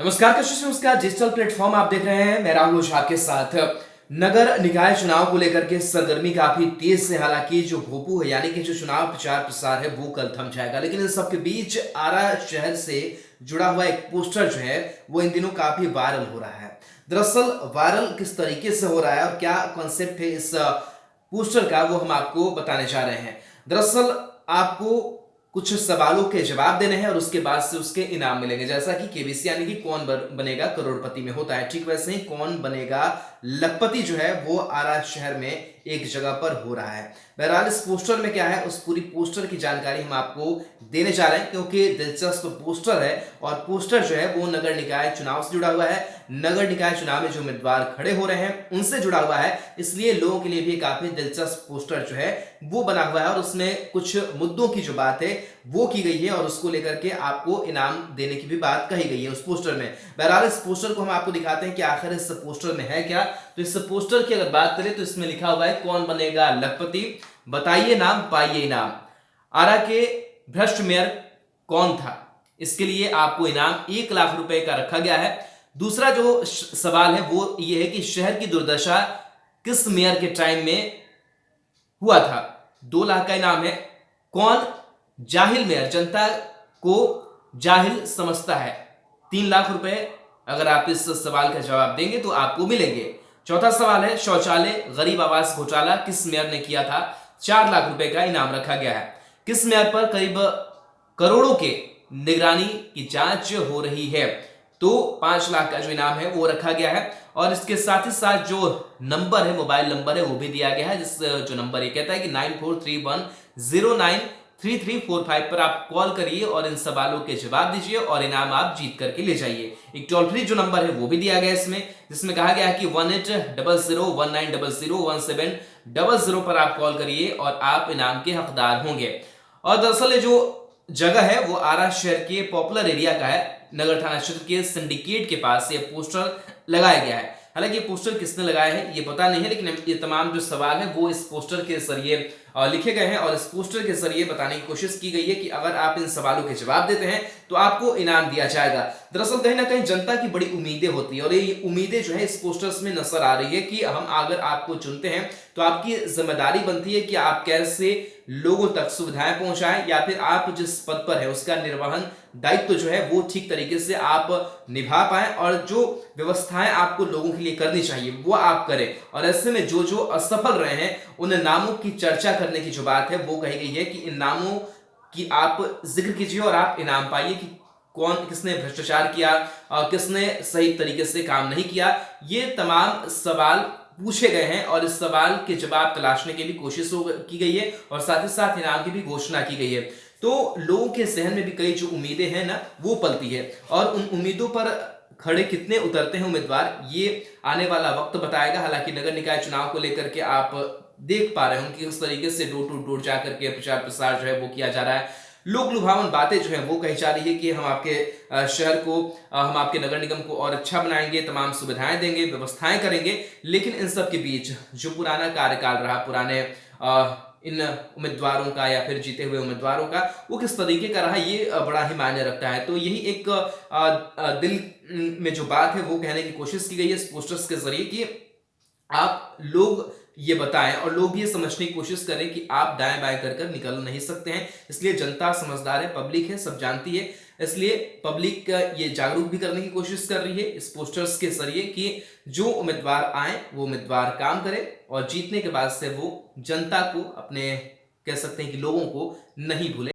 नमस्कार कशिश, नमस्कार। Digital platform आप देख रहे हैं, मैं राहुल ओझा आपके साथ। नगर निकाय चुनाव को लेकर के सरगर्मी काफी तेज से, हालांकि जो भोपू है यानी कि जो चुनाव प्रचार प्रसार है वो कल थम जाएगा, लेकिन इन सबके बीच आरा शहर से जुड़ा हुआ एक पोस्टर जो है वो इन दिनों काफी वायरल हो रहा है। दरअसल वायरल किस तरीके से हो रहा है और क्या कॉन्सेप्ट है इस पोस्टर का, वो हम आपको बताने जा रहे हैं। दरअसल आपको कुछ सवालों के जवाब देने हैं और उसके बाद से उसके इनाम मिलेंगे। जैसा कि केबीसी यानी कि कौन बनेगा करोड़पति में होता है, ठीक वैसे ही कौन बनेगा लखपति जो है वो आरा शहर में एक जगह पर हो रहा है। बहरहाल इस पोस्टर में क्या है, उस पूरी पोस्टर की जानकारी हम आपको देने जा रहे हैं, क्योंकि दिलचस्प पोस्टर है और पोस्टर जो है वो नगर निकाय चुनाव से जुड़ा हुआ है। नगर निकाय चुनाव में जो उम्मीदवार खड़े हो रहे हैं उनसे जुड़ा हुआ है, इसलिए लोगों के लिए भी काफी दिलचस्प पोस्टर जो है वो बना हुआ है और उसमें कुछ मुद्दों की जो बात है वो की गई है और उसको लेकर के आपको इनाम देने की भी बात कही गई है उस पोस्टर में। बहरहाल इस पोस्टर को हम आपको दिखाते हैं कि आखिर इस पोस्टर में है क्या। तो इस पोस्टर की अगर बात करें तो इसमें लिखा हुआ है, कौन बनेगा लखपति, बताइए नाम पाइए इनाम, आरा के भ्रष्ट मेयर कौन था। इसके लिए आपको इनाम 1 लाख रुपए का रखा गया है। दूसरा जो सवाल है वो ये है कि शहर की दुर्दशा किस मेयर के टाइम में हुआ था। 2 लाख का इनाम है। कौन जाहिल मेयर जनता को जाहिल समझता है। 3 लाख रुपए अगर आप इस सवाल का जवाब देंगे तो आपको मिलेंगे। चौथा सवाल है, शौचालय गरीब आवास घोटाला किस मेयर ने किया था। 4 लाख रुपए का इनाम रखा गया है। किस मेयर पर करीब करोड़ों के निगरानी की जांच हो रही है। तो 5 लाख का जो इनाम है वो रखा गया है और इसके साथ ही साथ जो नंबर है, मोबाइल नंबर है, वो भी दिया गया है। जिस जो नंबर ये कहता है कि 9431093345 पर आप कॉल करिए और इन सवालों के जवाब दीजिए और इनाम आप जीत करके ले जाइए। एक टोल फ्री जो नंबर है वो भी दिया गया है इसमें, जिसमें कहा गया है कि 180019001700 पर आप कॉल करिए और आप इनाम के हकदार होंगे। और दरअसल जो जगह है वो आरा शहर के पॉपुलर एरिया का है। नगर थाना क्षेत्र के सिंडिकेट के पास ये पोस्टर लगाया गया है। हालांकि ये पोस्टर किसने लगाया है ये पता नहीं है, लेकिन ये तमाम जो सवाल है वो इस पोस्टर के जरिए लिखे गए हैं और इस पोस्टर के जरिए बताने की कोशिश की गई है कि अगर आप इन सवालों के जवाब देते हैं तो आपको इनाम दिया जाएगा। दरअसल कहीं ना कहीं जनता की बड़ी उम्मीदें होती है और ये उम्मीदें जो है इस पोस्टर्स में नजर आ रही है कि हम अगर आपको चुनते हैं तो आपकी जिम्मेदारी बनती है कि आप कैसे लोगों तक सुविधाएं पहुंचाएं या फिर आप जिस पद पर है उसका निर्वहन दायित्व जो है वो ठीक तरीके से आप निभा पाएं और जो व्यवस्थाएं आपको लोगों के लिए करनी चाहिए वो आप करें। और ऐसे में जो जो असफल रहे हैं उन नामों की चर्चा करने की जो बात है वो कही गई है कि इन नामों की आप जिक्र कीजिए और आप इनाम पाइए कि कौन किसने भ्रष्टाचार किया और किसने सही तरीके से काम नहीं किया। ये तमाम सवाल पूछे गए हैं और इस सवाल के जवाब तलाशने की भी कोशिश की गई है और साथ ही साथ इनाम की भी घोषणा की गई है। तो लोगों के जहन में भी कई जो उम्मीदें हैं ना वो पलती है और उन उम्मीदों पर खड़े कितने उतरते हैं उम्मीदवार ये आने वाला वक्त बताएगा। हालांकि नगर निकाय चुनाव को लेकर के आप देख पा रहे हो कि उस तरीके से डोर टू डोर जाकर के प्रचार प्रसार जो है वो किया जा रहा है। लोक लुभावन बातें जो है वो कही जा रही है कि हम आपके शहर को, हम आपके नगर निगम को और अच्छा बनाएंगे, तमाम सुविधाएं देंगे, व्यवस्थाएं करेंगे। लेकिन इन सब के बीच जो पुराना कार्यकाल रहा, पुराने इन उम्मीदवारों का या फिर जीते हुए उम्मीदवारों का, वो किस तरीके का रहा ये बड़ा ही मायने रखता है। तो यही एक दिल में जो बात है वो कहने की कोशिश की गई है इस पोस्टर्स के जरिए कि आप लोग ये बताएं और लोग ये समझने की कोशिश करें कि आप दाएं बाएं कर निकल नहीं सकते हैं। इसलिए जनता समझदार है, पब्लिक है, सब जानती है। इसलिए पब्लिक ये जागरूक भी करने की कोशिश कर रही है इस पोस्टर्स के जरिए कि जो उम्मीदवार आए वो उम्मीदवार काम करे और जीतने के बाद से वो जनता को, अपने कह सकते हैं कि लोगों को नहीं भूले।